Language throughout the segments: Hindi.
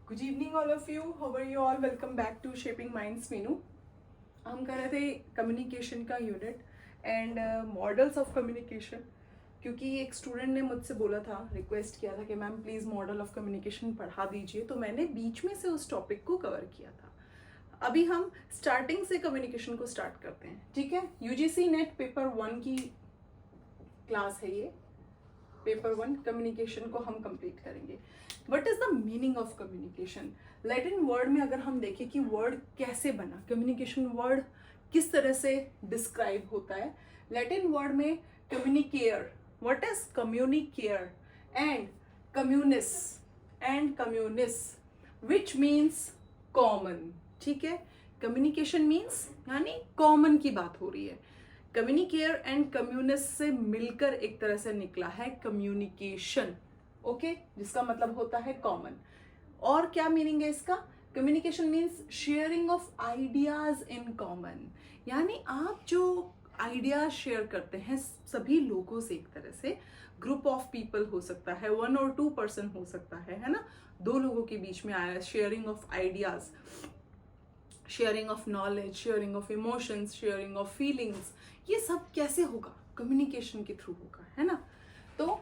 Good evening all of you, how are you all? Welcome back to shaping minds Meenu. हम कर रहे थे कम्युनिकेशन का unit and models of communication, क्योंकि एक स्टूडेंट ने मुझसे बोला था, रिक्वेस्ट किया था कि ma'am please model of communication पढ़ा दीजिए, तो मैंने बीच में से उस टॉपिक को कवर किया था। अभी हम स्टार्टिंग से कम्युनिकेशन को स्टार्ट करते हैं, ठीक है? यूजीसी नेट पेपर 1 की क्लास है ये। पेपर 1 कम्युनिकेशन को हम कंप्लीट करेंगे। What is the meaning of communication? Latin word में अगर हम देखें कि वर्ड कैसे बना, कम्युनिकेशन वर्ड किस तरह से डिस्क्राइब होता है, लैटिन वर्ड में कम्युनिकेयर, व्हाट इज कम्युनिकेयर एंड कम्युनिस विच मीन्स कॉमन, ठीक है? कम्युनिकेशन मीन्स यानी कॉमन की बात हो रही है। कम्युनिकेयर एंड कम्युनिस्ट से मिलकर एक तरह से निकला है कम्युनिकेशन, ओके, जिसका मतलब होता है कॉमन। और क्या मीनिंग है इसका? Communication means sharing of ideas in common, यानी आप जो आइडियाज शेयर करते हैं सभी लोगों से, एक तरह से ग्रुप ऑफ पीपल हो सकता है, 1 और 2 पर्सन हो सकता है ना, 2 लोगों के बीच में आया sharing of ideas, sharing of knowledge, sharing of emotions, sharing of feelings. ये सब कैसे होगा? कम्युनिकेशन के थ्रू होगा, है ना? तो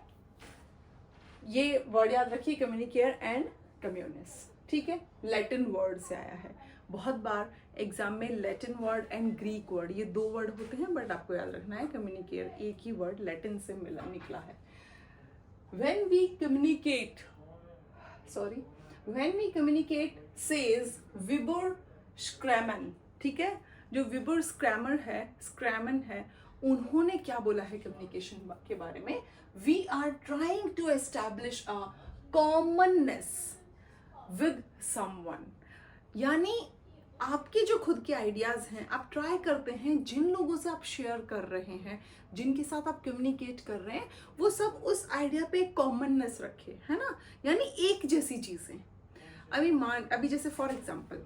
ये वर्ड याद रखिए, कम्युनिकेयर एंड कम्युनिस, ठीक है? लैटिन वर्ड से आया है। बहुत बार एग्जाम में Latin word and Greek word, ये 2 वर्ड होते हैं, बट आपको याद रखना है कम्युनिकेयर एक ही वर्ड लैटिन से मिला निकला है। when we communicate when we communicate says विबुर स्क्रैमन, ठीक है? जो विबुर स्क्रैमन है, उन्होंने क्या बोला है कम्युनिकेशन के बारे में? We are trying to establish a commonness with someone, यानी आपके जो खुद के आइडियाज हैं, आप ट्राई करते हैं जिन लोगों से आप शेयर कर रहे हैं, जिनके साथ आप कम्युनिकेट कर रहे हैं, वो सब उस आइडिया पे कॉमननेस रखे, है ना? यानी एक जैसी चीजें। अभी जैसे फॉर एग्जांपल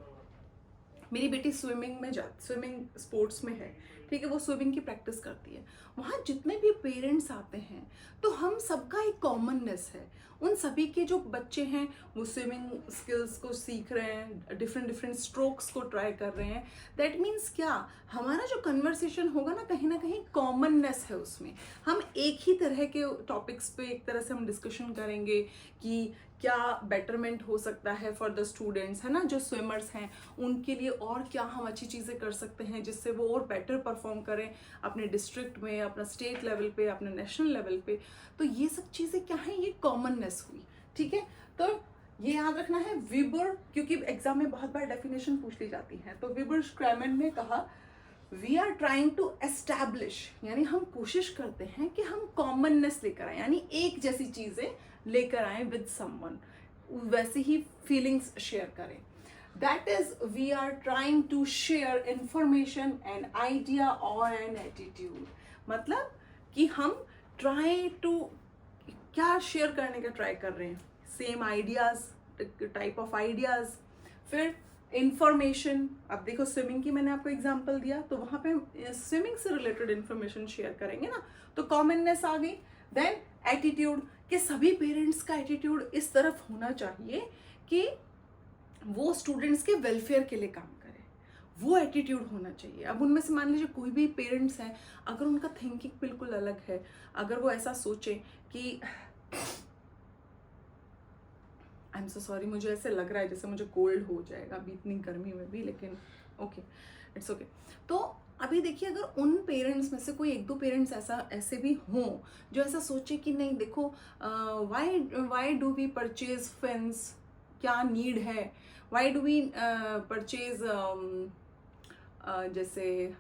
मेरी बेटी स्विमिंग स्पोर्ट्स में है, ठीक है? वो स्विमिंग की प्रैक्टिस करती है। वहाँ जितने भी पेरेंट्स आते हैं, तो हम सबका एक कॉमननेस है। उन सभी के जो बच्चे हैं वो स्विमिंग स्किल्स को सीख रहे हैं, डिफरेंट डिफरेंट स्ट्रोक्स को ट्राई कर रहे हैं। दैट मीन्स क्या, हमारा जो कन्वर्सेशन होगा ना कहीं कॉमननेस है उसमें। हम एक ही तरह के टॉपिक्स पे एक तरह से हम डिस्कशन करेंगे कि क्या बेटरमेंट हो सकता है फॉर द स्टूडेंट्स, है ना, जो स्विमर्स हैं उनके लिए, और क्या हम अच्छी चीज़ें कर सकते हैं जिससे वो और बेटर परफॉर्म करें अपने डिस्ट्रिक्ट में, अपना स्टेट लेवल पे, अपने नेशनल लेवल पे। तो ये सब चीज़ें क्या है, ये कॉमननेस हुई, ठीक है? तो ये याद रखना है विबुर, क्योंकि एग्जाम में बहुत बार डेफिनेशन पूछ ली जाती है। तो विबुर स्क्रैमन ने कहा we are trying to establish, यानी हम कोशिश करते हैं कि हम कॉमननेस लेकर आए, यानी एक जैसी चीजें लेकर आए विद समवन, वैसे ही फीलिंग्स शेयर करें। That is we are trying to share information, an idea और एन एटीट्यूड। मतलब कि हम ट्राई टू क्या शेयर करने का ट्राई कर रहे हैं, same ideas, type of ideas. फिर इंफॉर्मेशन, अब देखो स्विमिंग की मैंने आपको एग्जांपल दिया, तो वहां पे स्विमिंग से रिलेटेड इंफॉर्मेशन शेयर करेंगे ना, तो कॉमननेस आ गई। देन एटीट्यूड, कि सभी पेरेंट्स का एटीट्यूड इस तरफ होना चाहिए कि वो स्टूडेंट्स के वेलफेयर के लिए काम करे, वो एटीट्यूड होना चाहिए। अब उनमें से मान लीजिए कोई भी पेरेंट्स हैं, अगर उनका थिंकिंग बिल्कुल अलग है, अगर वो ऐसा सोचे कि आई एम सो सॉरी, मुझे ऐसे लग रहा है जैसे मुझे कोल्ड हो जाएगा अभी इतनी गर्मी में भी, लेकिन ओके, इट्स ओके। तो अभी देखिए, अगर उन पेरेंट्स में से कोई 1-2 पेरेंट्स ऐसे भी हों जो ऐसा सोचे कि नहीं देखो, why do we purchase fence, क्या नीड है, वाई डू वी परचेज जैसे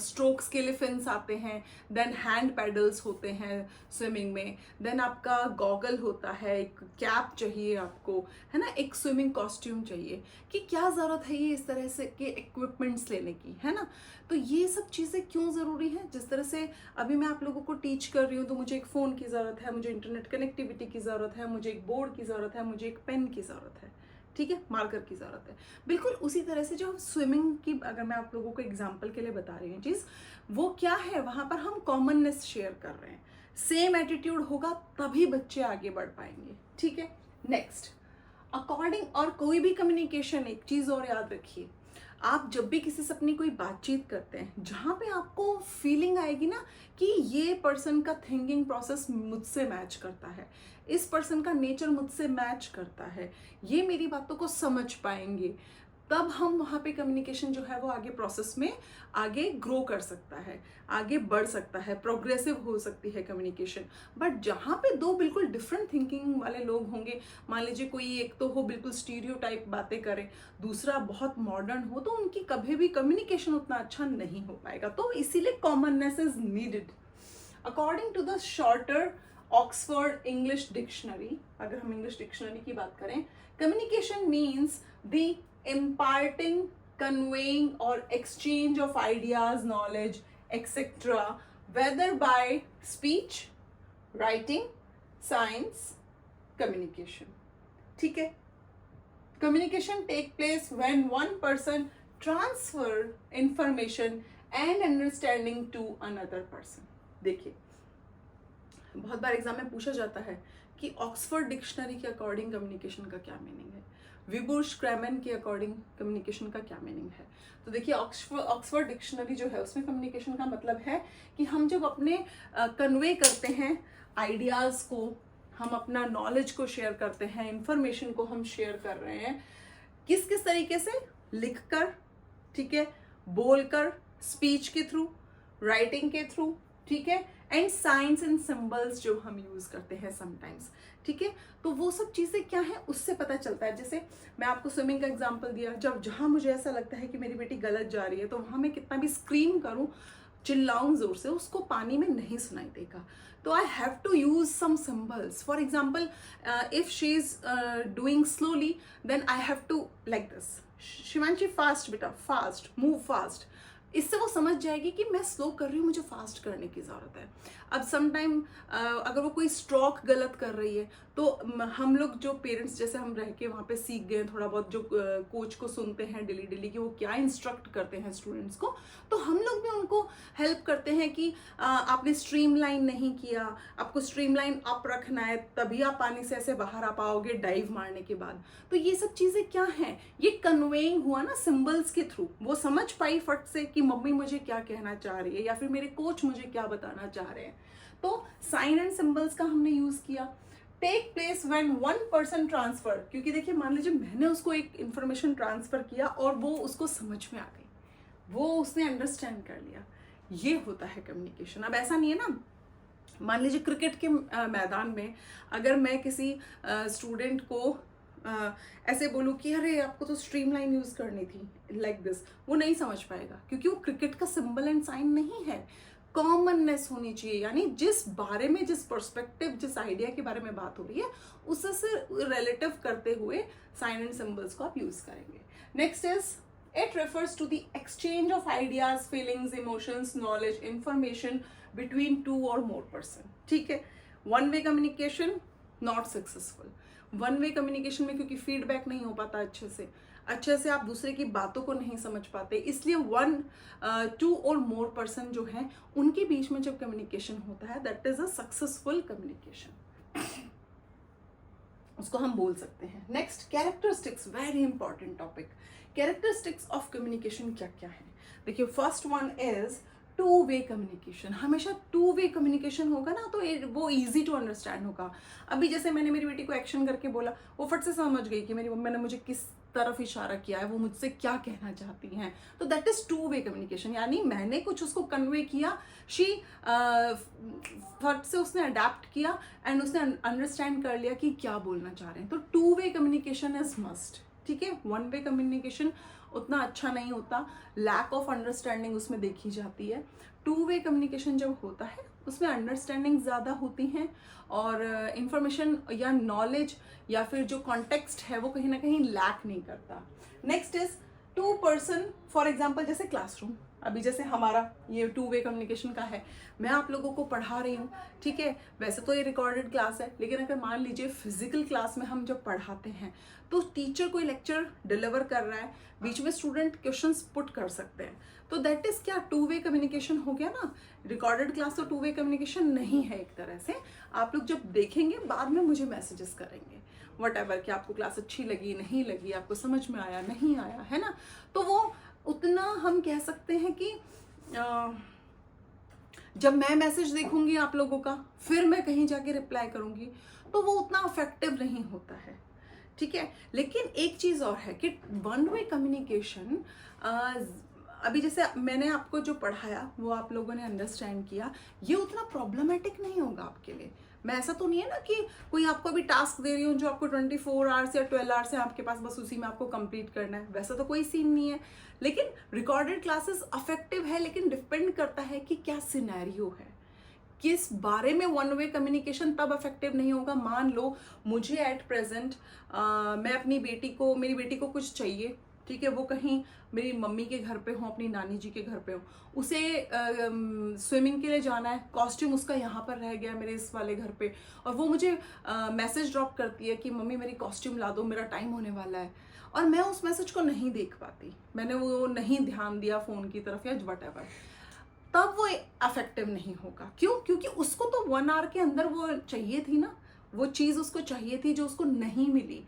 स्ट्रोक्स के लिए फिन्स आते हैं, देन हैंड पैडल्स होते हैं स्विमिंग में, देन आपका गॉगल होता है, एक कैप चाहिए आपको, है ना, एक स्विमिंग कॉस्ट्यूम चाहिए, कि क्या ज़रूरत है ये इस तरह से के इक्विपमेंट्स लेने की, है ना? तो ये सब चीज़ें क्यों ज़रूरी है? जिस तरह से अभी मैं आप लोगों को टीच कर रही हूँ, तो मुझे एक फ़ोन की ज़रूरत है, मुझे इंटरनेट कनेक्टिविटी की ज़रूरत है, मुझे एक बोर्ड की ज़रूरत है, मुझे एक पेन की ज़रूरत है, ठीक है, मार्कर की ज़रूरत है। बिल्कुल उसी तरह से जो हम स्विमिंग की, अगर मैं आप लोगों को एग्जांपल के लिए बता रही हूँ चीज़, वो क्या है, वहाँ पर हम कॉमननेस शेयर कर रहे हैं। सेम एटीट्यूड होगा तभी बच्चे आगे बढ़ पाएंगे, ठीक है? नेक्स्ट, अकॉर्डिंग, और कोई भी कम्युनिकेशन, एक चीज़ और याद रखिए, आप जब भी किसी से अपनी कोई बातचीत करते हैं जहाँ पे आपको फीलिंग आएगी ना कि ये पर्सन का थिंकिंग प्रोसेस मुझसे मैच करता है, इस पर्सन का नेचर मुझसे मैच करता है, ये मेरी बातों को समझ पाएंगे, तब हम वहाँ पे कम्युनिकेशन जो है वो आगे प्रोसेस में आगे ग्रो कर सकता है, आगे बढ़ सकता है, प्रोग्रेसिव हो सकती है कम्युनिकेशन। बट जहाँ पे दो बिल्कुल डिफरेंट थिंकिंग वाले लोग होंगे, मान लीजिए कोई एक तो हो बिल्कुल स्टीरियोटाइप बातें करे, दूसरा बहुत मॉडर्न हो, तो उनकी कभी भी कम्युनिकेशन उतना अच्छा नहीं हो पाएगा। तो इसीलिए commonness is needed. According to the shorter Oxford English dictionary, अगर हम इंग्लिश डिक्शनरी की बात करें, communication means the imparting, conveying or exchange of ideas, knowledge, etc., whether by speech, writing, science, communication. ठीक है? Communication take place when one person transfer information and understanding to another person. देखिए, बहुत बार एग्जाम में पूछा जाता है कि ऑक्सफोर्ड डिक्शनरी के अकॉर्डिंग कम्युनिकेशन का क्या मीनिंग है, विबुर स्क्रैमन के अकॉर्डिंग कम्युनिकेशन का क्या मीनिंग है। तो देखिए, ऑक्सफोर्ड डिक्शनरी जो है उसमें कम्युनिकेशन का मतलब है कि हम जब अपने कन्वे करते हैं आइडियाज़ को, हम अपना नॉलेज को शेयर करते हैं, इंफॉर्मेशन को हम शेयर कर रहे हैं, किस किस तरीके से, लिख कर, ठीक है, बोलकर, स्पीच के थ्रू, राइटिंग के थ्रू, ठीक है, एंड साइंस एंड सिंबल्स जो हम यूज़ करते हैं समटाइम्स, ठीक है। तो वो सब चीज़ें क्या है उससे पता चलता है। जैसे मैं आपको स्विमिंग का एग्जांपल दिया, जब जहाँ मुझे ऐसा लगता है कि मेरी बेटी गलत जा रही है तो वहाँ मैं कितना भी स्क्रीम करूँ, चिल्लाऊं जोर से, उसको पानी में नहीं सुनाई देगा। तो I have to use some symbols. For example, if she is doing slowly, then I have to like this, Shivanshi fast बेटा, फास्ट मूव फास्ट। इससे वो समझ जाएगी कि मैं स्लो कर रही हूँ, मुझे फास्ट करने की ज़रूरत है। अब समटाइम अगर वो कोई स्ट्रोक गलत कर रही है तो हम लोग जो पेरेंट्स, जैसे हम रह के वहाँ पे सीख गए थोड़ा बहुत, जो कोच को सुनते हैं डेली डेली कि वो क्या इंस्ट्रक्ट करते हैं स्टूडेंट्स को, तो हम लोग भी उनको हेल्प करते हैं कि आपने स्ट्रीमलाइन नहीं किया, आपको स्ट्रीमलाइन अप रखना है, तभी आप पानी से ऐसे बाहर आ पाओगे डाइव मारने के बाद। तो ये सब चीज़ें क्या हैं, ये कन्वेइंग हुआ ना सिंबल्स के थ्रू। वो समझ पाई फट से कि मम्मी मुझे क्या कहना चाह रही है या फिर मेरे कोच मुझे क्या बताना चाह रहे हैं। तो साइन एंड सिंबल्स का हमने यूज़ किया। Take place when one person transfer, क्योंकि देखिए मान लीजिए मैंने उसको एक इन्फॉर्मेशन ट्रांसफर किया और वो उसको समझ में आ गई, वो उसने अंडरस्टैंड कर लिया, ये होता है कम्युनिकेशन। अब ऐसा नहीं है ना, मान लीजिए क्रिकेट के मैदान में अगर मैं किसी स्टूडेंट को ऐसे बोलूँ कि अरे आपको तो स्ट्रीमलाइन यूज़ करनी थी लाइक दिस, वो नहीं समझ पाएगा क्योंकि वो क्रिकेट का सिंबल एंड साइन नहीं है। कॉमननेस होनी चाहिए, यानी जिस बारे में, जिस पर्सपेक्टिव, जिस आइडिया के बारे में बात हो रही है उससे रिलेटिव करते हुए साइन एंड सिंबल्स को आप यूज़ करेंगे। Next is, it refers to the exchange of ideas, feelings, emotions, knowledge, information between two or more person। ठीक है, one way communication not successful. One way communication में क्योंकि फीडबैक नहीं हो पाता अच्छे से आप दूसरे की बातों को नहीं समझ पाते, इसलिए टू और मोर पर्सन जो है उनके बीच में जब कम्युनिकेशन होता है that is a successful communication, उसको हम बोल सकते हैं। Next, characteristics, very important topic. Characteristics of communication क्या क्या है? देखिए, first one is two way communication. हमेशा टू वे कम्युनिकेशन होगा ना तो वो इजी टू अंडरस्टैंड होगा। अभी जैसे मैंने मेरी बेटी को एक्शन करके बोला, वो फट से समझ गई कि मेरी मम्मी ने मुझे किस तरफ इशारा किया है, वो मुझसे क्या कहना चाहती हैं। तो that is two way communication, यानी मैंने कुछ उसको कन्वे किया, शी फट से उसने अडेप्ट किया एंड उसने अंडरस्टैंड कर लिया कि क्या बोलना चाह रहे हैं। तो two way communication is must. ठीक है, वन वे कम्युनिकेशन उतना अच्छा नहीं होता, लैक ऑफ अंडरस्टैंडिंग उसमें देखी जाती है। टू वे कम्युनिकेशन जब होता है उसमें अंडरस्टैंडिंग ज़्यादा होती हैं और इंफॉर्मेशन या नॉलेज या फिर जो कॉन्टेक्स्ट है वो कहीं ना कहीं लैक नहीं करता। Next is two person, for example जैसे क्लासरूम, अभी जैसे हमारा ये 2 वे कम्युनिकेशन का है, मैं आप लोगों को पढ़ा रही हूँ, ठीक है, वैसे तो ये रिकॉर्डेड क्लास है, लेकिन अगर मान लीजिए फिजिकल क्लास में हम जब पढ़ाते हैं तो टीचर कोई लेक्चर डिलीवर कर रहा है, बीच में स्टूडेंट क्वेश्चंस पुट कर सकते हैं, तो दैट इज क्या 2 वे कम्युनिकेशन हो गया ना। रिकॉर्डेड क्लास तो 2 वे कम्युनिकेशन नहीं है एक तरह से। आप लोग जब देखेंगे बाद में मुझे मैसेजेस करेंगे वट एवर कि आपको क्लास अच्छी लगी नहीं लगी, आपको समझ में आया नहीं आया, है ना। तो वो उतना हम कह सकते हैं कि जब मैं मैसेज देखूंगी आप लोगों का फिर मैं कहीं जाके रिप्लाई करूंगी तो वो उतना इफेक्टिव नहीं होता है, ठीक है। लेकिन एक चीज और है कि 1 वे कम्युनिकेशन, अभी जैसे मैंने आपको जो पढ़ाया वो आप लोगों ने अंडरस्टैंड किया, ये उतना प्रॉब्लमेटिक नहीं होगा आपके लिए। मैं ऐसा तो नहीं है ना कि कोई आपको अभी टास्क दे रही हूँ जो आपको 24 आवर्स या 12 आवर्स है आपके पास, बस उसी में आपको कंप्लीट करना है, वैसा तो कोई सीन नहीं है। लेकिन रिकॉर्डेड क्लासेस अफेक्टिव है, लेकिन डिपेंड करता है कि क्या सिनेरियो है, किस बारे में 1 वे कम्युनिकेशन तब इफेक्टिव नहीं होगा। मान लो मुझे एट प्रेजेंट मैं अपनी बेटी को, मेरी बेटी को कुछ चाहिए, ठीक है, वो कहीं मेरी मम्मी के घर पे हो, अपनी नानी जी के घर पे हो, उसे स्विमिंग के लिए जाना है, कॉस्ट्यूम उसका यहाँ पर रह गया मेरे इस वाले घर पे, और वो मुझे मैसेज ड्रॉप करती है कि मम्मी मेरी कॉस्ट्यूम ला दो, मेरा टाइम होने वाला है, और मैं उस मैसेज को नहीं देख पाती, मैंने वो नहीं ध्यान दिया फ़ोन की तरफ या वट एवर, तब वो अफेक्टिव नहीं होगा। क्यों? क्योंकि उसको तो 1 आवर के अंदर वो चाहिए थी ना, वो चीज़ उसको चाहिए थी जो उसको नहीं मिली।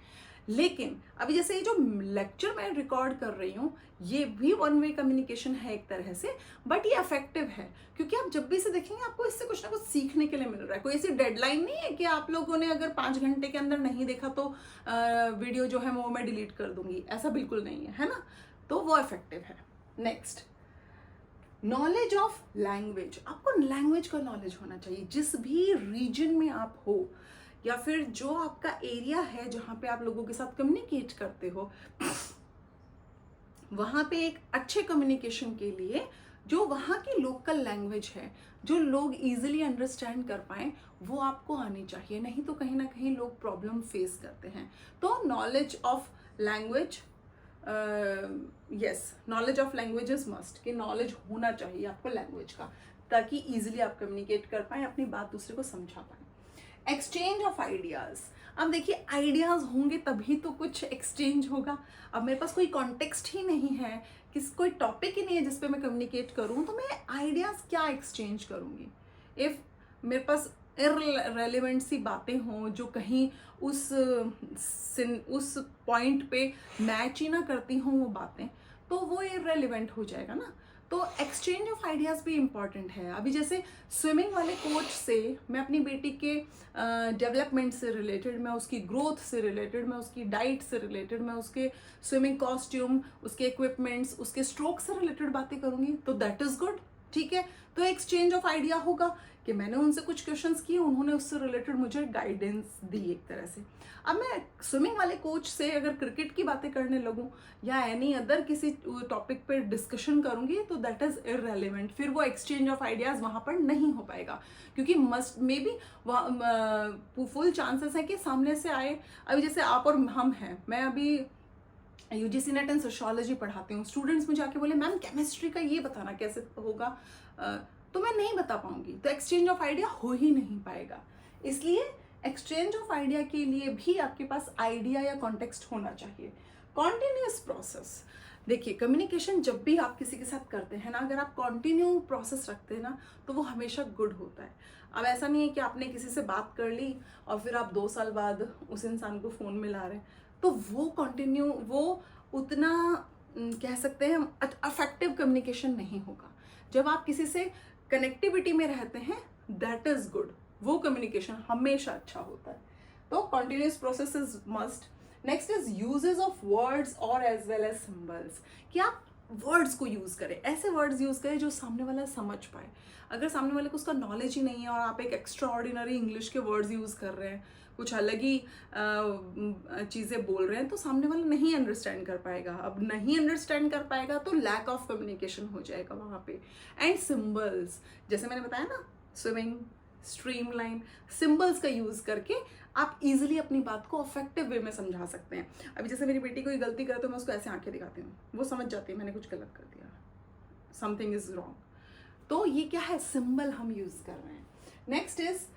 लेकिन अभी जैसे ये जो लेक्चर मैं रिकॉर्ड कर रही हूँ ये भी 1 वे कम्युनिकेशन है एक तरह से, बट ये इफेक्टिव है क्योंकि आप जब भी इसे देखेंगे आपको इससे कुछ ना कुछ सीखने के लिए मिल रहा है। कोई ऐसी डेडलाइन नहीं है कि आप लोगों ने अगर 5 घंटे के अंदर नहीं देखा तो वीडियो जो है वो मैं डिलीट कर दूंगी, ऐसा बिल्कुल नहीं है, है ना। तो वो इफेक्टिव है। Next, knowledge of language. आपको लैंग्वेज का नॉलेज होना चाहिए, जिस भी रीजन में आप हो या फिर जो आपका एरिया है जहाँ पे आप लोगों के साथ कम्युनिकेट करते हो, वहाँ पे एक अच्छे कम्युनिकेशन के लिए जो वहाँ की लोकल लैंग्वेज है, जो लोग इजीली अंडरस्टैंड कर पाएं, वो आपको आनी चाहिए, नहीं तो कहीं ना कहीं लोग प्रॉब्लम फेस करते हैं। तो knowledge of language, yes, knowledge of language is must, कि नॉलेज होना चाहिए आपको लैंग्वेज का, ताकि इजीली आप कम्युनिकेट कर पाएं, अपनी बात दूसरे को समझा पाएं। Exchange of ideas. अब देखिए आइडियाज होंगे तभी तो कुछ एक्सचेंज होगा। अब मेरे पास कोई कॉन्टेक्स्ट ही नहीं है, कोई टॉपिक ही नहीं है जिस पे मैं कम्युनिकेट करूं, तो मैं आइडियाज क्या एक्सचेंज करूंगी। इफ मेरे पास इररेलेवेंट सी बातें हों जो कहीं उस पॉइंट पे मैच ही ना करती हों वो बातें, तो वो इररेलेवेंट हो जाएगा ना। तो एक्सचेंज ऑफ आइडियाज़ भी इम्पॉर्टेंट है। अभी जैसे स्विमिंग वाले कोच से मैं अपनी बेटी के डेवलपमेंट से रिलेटेड, मैं उसकी ग्रोथ से रिलेटेड, मैं उसकी डाइट से रिलेटेड, मैं उसके स्विमिंग कॉस्ट्यूम, उसके इक्विपमेंट्स, उसके स्ट्रोक से रिलेटेड बातें करूँगी, तो दैट इज़ गुड, ठीक है। तो एक्सचेंज ऑफ आइडिया होगा कि मैंने उनसे कुछ क्वेश्चंस किए, उन्होंने उससे रिलेटेड मुझे गाइडेंस दी एक तरह से। अब मैं स्विमिंग वाले कोच से अगर क्रिकेट की बातें करने लगूं या एनी अदर किसी टॉपिक पे डिस्कशन करूंगी तो दैट इज इररेलेवेंट, फिर वो एक्सचेंज ऑफ आइडियाज वहां पर नहीं हो पाएगा, क्योंकि must may be full chances है कि सामने से आए। अभी जैसे आप और हम हैं, मैं अभी यूजीसी नेट एंड सोशियोलॉजी पढ़ाती हूँ, स्टूडेंट्स मुझे आके बोले मैम केमिस्ट्री का ये बताना कैसे होगा, तो मैं नहीं बता पाऊंगी, तो एक्सचेंज ऑफ आइडिया हो ही नहीं पाएगा। इसलिए एक्सचेंज ऑफ आइडिया के लिए भी आपके पास आइडिया या कॉन्टेक्स्ट होना चाहिए। कॉन्टिन्यूस प्रोसेस, देखिए कम्युनिकेशन जब भी आप किसी के साथ करते हैं ना, अगर आप कॉन्टिन्यू प्रोसेस रखते हैं ना तो वो हमेशा गुड होता है। अब ऐसा नहीं है कि आपने किसी से बात कर ली और फिर आप 2 साल बाद उस इंसान को फ़ोन मिला रहे हैं, तो वो कंटिन्यू, वो उतना कह सकते हैं अफेक्टिव कम्युनिकेशन नहीं होगा। जब आप किसी से कनेक्टिविटी में रहते हैं दैट इज गुड, वो कम्युनिकेशन हमेशा अच्छा होता है। तो continuous process is must. Next is uses of words और एज वेल एज सिंबल्स, कि आप वर्ड्स को यूज करें, ऐसे वर्ड्स यूज करें जो सामने वाला समझ पाए। अगर सामने वाले को उसका नॉलेज ही नहीं है और आप एक एक्स्ट्रा ऑर्डिनरी इंग्लिश के वर्ड्स यूज कर रहे हैं, कुछ अलग ही चीज़ें बोल रहे हैं, तो सामने वाला नहीं अंडरस्टैंड कर पाएगा। अब नहीं अंडरस्टैंड कर पाएगा तो लैक ऑफ कम्युनिकेशन हो जाएगा वहाँ पे। एंड सिंबल्स, जैसे मैंने बताया ना, स्विमिंग, स्ट्रीमलाइन, सिंबल्स का यूज़ करके आप इजीली अपनी बात को इफेक्टिव वे में समझा सकते हैं। अभी जैसे मेरी बेटी कोई गलती करे तो मैं उसको ऐसे आंखें दिखाती हूँ, वो समझ जाती है मैंने कुछ गलत कर दिया, समथिंग इज रॉन्ग। तो ये क्या है, सिंबल हम यूज कर रहे हैं। Next is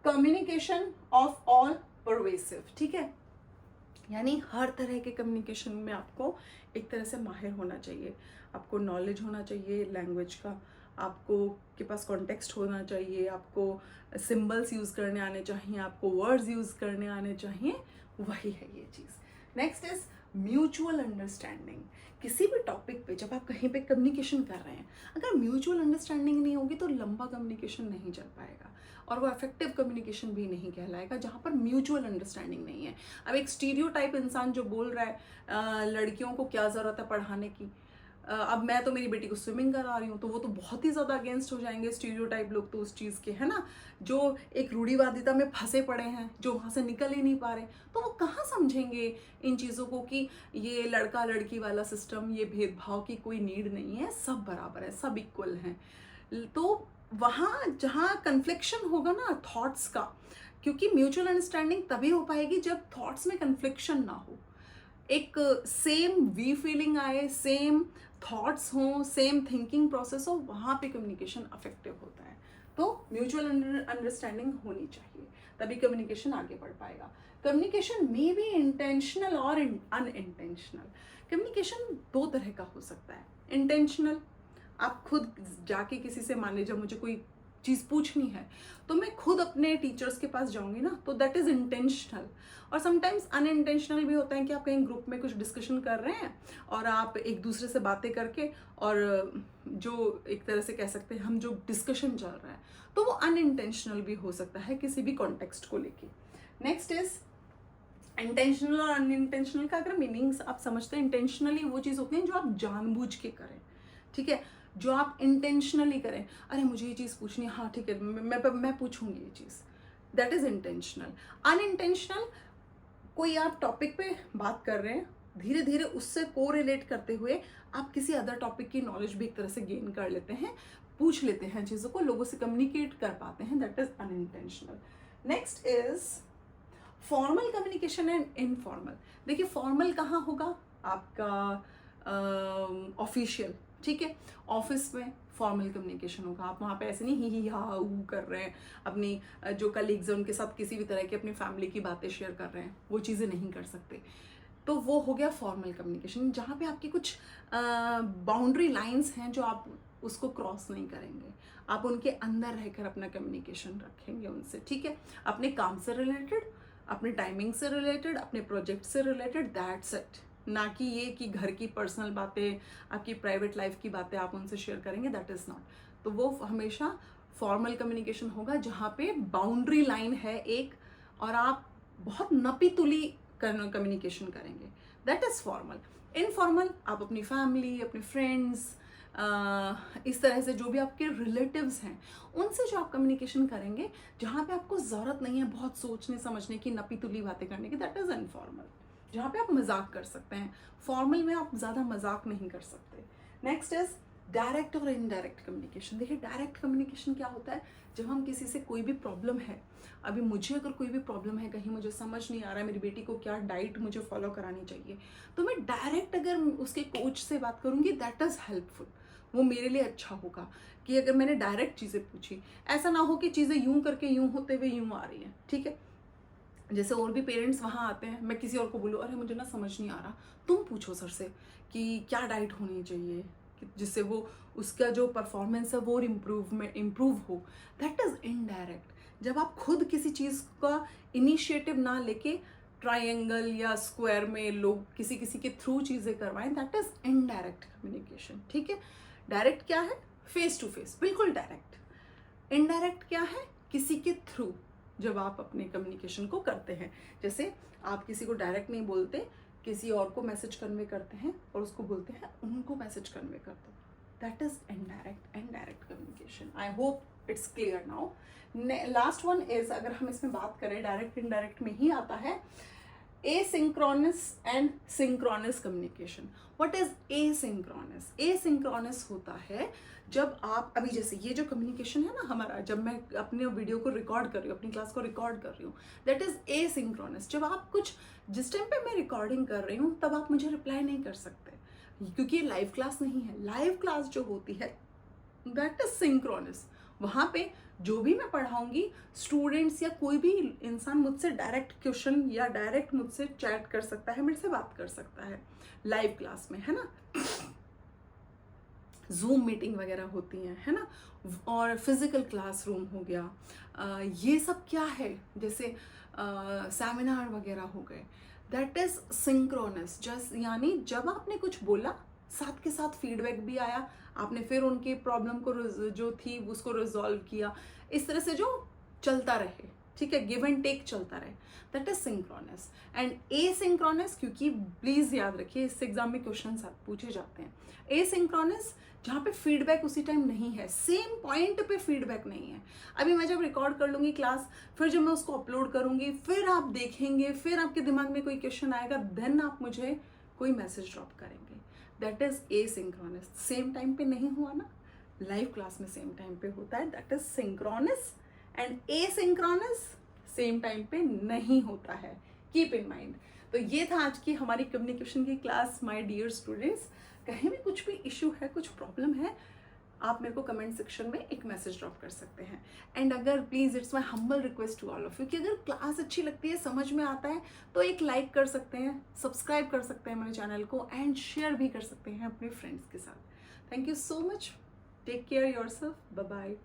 communication of all pervasive, ठीक है, यानी हर तरह के कम्युनिकेशन में आपको एक तरह से माहिर होना चाहिए, आपको नॉलेज होना चाहिए लैंग्वेज का, आपको के पास कॉन्टेक्स्ट होना चाहिए, आपको सिंबल्स यूज़ करने आने चाहिए, आपको वर्ड्स यूज़ करने आने चाहिए, वही है ये चीज़। Next is mutual understanding. किसी भी टॉपिक पे जब आप कहीं पे कम्युनिकेशन कर रहे हैं, अगर म्यूचुअल अंडरस्टैंडिंग नहीं होगी तो लंबा कम्युनिकेशन नहीं चल पाएगा और वो इफेक्टिव कम्युनिकेशन भी नहीं कहलाएगा जहाँ पर म्यूचुअल अंडरस्टैंडिंग नहीं है। अब एक स्टीरियोटाइप इंसान जो बोल रहा है लड़कियों को क्या ज़रूरत है पढ़ाने की, अब मैं तो मेरी बेटी को स्विमिंग करा रही हूँ, तो वो तो बहुत ही ज़्यादा अगेंस्ट हो जाएंगे स्टीरियोटाइप लोग तो उस चीज़ के, है ना, जो एक रूढ़िवादिता में फंसे पड़े हैं, जो वहाँ से निकल ही नहीं पा रहे, तो वो कहाँ समझेंगे इन चीज़ों को कि ये लड़का लड़की वाला सिस्टम, ये भेदभाव की कोई नीड नहीं है, सब बराबर है, सब इक्वल हैं। तो वहाँ जहाँ कन्फ्लिक्शन होगा ना थॉट्स का, क्योंकि म्यूचुअल अंडरस्टैंडिंग तभी हो पाएगी जब थॉट्स में कन्फ्लिक्शन ना हो, एक सेम वी फीलिंग आए, सेम थॉट्स हों, सेम थिंकिंग प्रोसेस हो, वहाँ पे कम्युनिकेशन अफेक्टिव होता है। तो म्यूचुअल अंडरस्टैंडिंग होनी चाहिए, तभी कम्युनिकेशन आगे बढ़ पाएगा। कम्युनिकेशन मे बी इंटेंशनल और अनइंटेंशनल। कम्युनिकेशन दो तरह का हो सकता है। इंटेंशनल, आप खुद जाके किसी से, मान लीजिए मुझे कोई चीज़ पूछनी है तो मैं खुद अपने टीचर्स के पास जाऊंगी ना, तो दैट इज़ इंटेंशनल। और समटाइम्स अनइंटेंशनल भी होता है कि आप कहीं ग्रुप में कुछ डिस्कशन कर रहे हैं और आप एक दूसरे से बातें करके, और जो एक तरह से कह सकते हैं हम जो डिस्कशन चल रहा है, तो वो अनइंटेंशनल भी हो सकता है किसी भी कॉन्टेक्स्ट को लेके। नेक्स्ट इज इंटेंशनल और अनइंटेंशनल का अगर मीनिंग्स आप समझते हैं, इंटेंशनली वो चीज़ होती है जो आप जानबूझ के करें, ठीक है, जो आप इंटेंशनली करें, अरे मुझे ये चीज़ पूछनी है, हाँ ठीक है मैं पूछूंगी ये चीज़, दैट इज इंटेंशनल। अनइंटेंशनल, कोई आप टॉपिक पे बात कर रहे हैं, धीरे धीरे उससे को रिलेट करते हुए आप किसी अदर टॉपिक की नॉलेज भी एक तरह से गेन कर लेते हैं, पूछ लेते हैं चीज़ों को, लोगों से कम्युनिकेट कर पाते हैं, that is unintentional. Next is formal communication and informal. देखिए फॉर्मल कहाँ होगा, आपका ऑफिशियल, ठीक है, ऑफिस में फॉर्मल कम्युनिकेशन होगा, आप वहाँ पे ऐसे नहीं ही हा ऊ कर रहे हैं, अपनी जो कलीग्स हैं उनके साथ किसी भी तरह की अपनी फैमिली की बातें शेयर कर रहे हैं, वो चीज़ें नहीं कर सकते। तो वो हो गया फॉर्मल कम्युनिकेशन, जहाँ पे आपकी कुछ बाउंड्री लाइंस हैं जो आप उसको क्रॉस नहीं करेंगे, आप उनके अंदर रहकर अपना कम्युनिकेशन रखेंगे उनसे, ठीक है, अपने काम से रिलेटेड, अपने टाइमिंग से रिलेटेड, अपने प्रोजेक्ट से रिलेटेड, दैट्स इट। ना कि ये कि घर की पर्सनल बातें, आपकी प्राइवेट लाइफ की बातें आप उनसे शेयर करेंगे, दैट इज़ नॉट। तो वो हमेशा फॉर्मल कम्युनिकेशन होगा जहाँ पे बाउंड्री लाइन है एक, और आप बहुत नपी तुली कम्युनिकेशन करेंगे, दैट इज़ फॉर्मल। इनफॉर्मल, आप अपनी फैमिली, अपने फ्रेंड्स, इस तरह से जो भी आपके रिलेटिव्स हैं उनसे जो आप कम्युनिकेशन करेंगे, जहाँ पे आपको ज़रूरत नहीं है बहुत सोचने समझने की, नपी तुली बातें करने की, दैट इज़ इनफॉर्मल, जहाँ पे आप मजाक कर सकते हैं। फॉर्मल में आप ज़्यादा मजाक नहीं कर सकते। नेक्स्ट इज डायरेक्ट और इनडायरेक्ट कम्युनिकेशन। देखिए डायरेक्ट कम्युनिकेशन क्या होता है, जब हम किसी से कोई भी प्रॉब्लम है, अभी मुझे अगर कोई भी प्रॉब्लम है, कहीं मुझे समझ नहीं आ रहा है मेरी बेटी को क्या डाइट मुझे फॉलो करानी चाहिए, तो मैं डायरेक्ट अगर उसके कोच से बात करूँगी, दैट इज़ हेल्पफुल, वो मेरे लिए अच्छा होगा कि अगर मैंने डायरेक्ट चीज़ें पूछी। ऐसा ना हो कि चीज़ें यूं करके यूं होते हुए यूं आ रही हैं, ठीक है, जैसे और भी पेरेंट्स वहाँ आते हैं, मैं किसी और को बोलूँ अरे मुझे ना समझ नहीं आ रहा, तुम पूछो सर से कि क्या डाइट होनी चाहिए जिससे वो उसका जो परफॉर्मेंस है वो इम्प्रूव हो, दैट इज़ इनडायरेक्ट। जब आप खुद किसी चीज़ का इनिशिएटिव ना लेके ट्रायंगल या स्क्वायर में लोग किसी किसी के थ्रू चीज़ें करवाएं, दैट इज़ इनडायरेक्ट कम्युनिकेशन, ठीक है। डायरेक्ट क्या है, फेस टू फेस, बिल्कुल डायरेक्ट। इनडायरेक्ट क्या है, किसी के थ्रू जब आप अपने कम्युनिकेशन को करते हैं, जैसे आप किसी को डायरेक्ट नहीं बोलते, किसी और को मैसेज कन्वे करते हैं और उसको बोलते हैं उनको मैसेज कन्वे कर दो, that is indirect communication. I hope it's clear now. Last one is, अगर हम इसमें बात करें, डायरेक्ट इनडायरेक्ट में ही आता है asynchronous and synchronous communication. What is asynchronous? Asynchronous होता है जब आप, अभी जैसे ये जो कम्युनिकेशन है ना हमारा, जब मैं अपने वीडियो को रिकॉर्ड कर रही हूँ, अपनी क्लास को रिकॉर्ड कर रही हूँ, दैट इज एसिंक्रोनस। जब आप कुछ, जिस टाइम पे मैं रिकॉर्डिंग कर रही हूँ तब आप मुझे रिप्लाई नहीं कर सकते, क्योंकि ये लाइव क्लास नहीं है। लाइव क्लास जो होती है दैट इज सिंक्रोनस। वहाँ पे जो भी मैं पढ़ाऊंगी, स्टूडेंट्स या कोई भी इंसान मुझसे डायरेक्ट क्वेश्चन या डायरेक्ट मुझसे चैट कर सकता है, मेरे से बात कर सकता है लाइव क्लास में, है ना। जूम मीटिंग वगैरह होती हैं, है ना। और फिजिकल क्लासरूम हो गया, ये सब क्या है, जैसे सेमिनार वगैरह हो गए, दैट इज सिंक्रोनस। जस्ट यानी जब आपने कुछ बोला, साथ के साथ फीडबैक भी आया, आपने फिर उनकी प्रॉब्लम को जो थी उसको रिजॉल्व किया, इस तरह से जो चलता रहे, ठीक है, गिव एंड टेक चलता रहे, that is synchronous. And asynchronous, क्योंकि प्लीज याद रखिए इस एग्जाम में क्वेश्चन पूछे जाते हैं, एसिंक्रोनस जहाँ पे फीडबैक उसी टाइम नहीं है, सेम पॉइंट पे फीडबैक नहीं है। अभी मैं जब रिकॉर्ड कर लूंगी क्लास, फिर जब मैं उसको अपलोड करूंगी, फिर आप देखेंगे, फिर आपके दिमाग में कोई क्वेश्चन आएगा, देन आप मुझे कोई मैसेज ड्रॉप करेंगे, that is asynchronous. Same time पे नहीं हुआ ना, लाइव क्लास में सेम टाइम पे होता है, that is synchronous. And asynchronous same time पे नहीं होता है, कीप इन माइंड। तो ये था आज की हमारी कम्युनिकेशन की क्लास माय डियर स्टूडेंट्स। कहीं भी कुछ भी इशू है, कुछ प्रॉब्लम है, आप मेरे को कमेंट सेक्शन में एक मैसेज ड्रॉप कर सकते हैं। एंड अगर please, it's my humble request to all of you कि अगर क्लास अच्छी लगती है, समझ में आता है, तो एक लाइक कर सकते हैं, सब्सक्राइब कर सकते हैं मेरे चैनल को, एंड शेयर भी कर सकते हैं अपने फ्रेंड्स के साथ। Thank you so much, take care yourself, bye bye.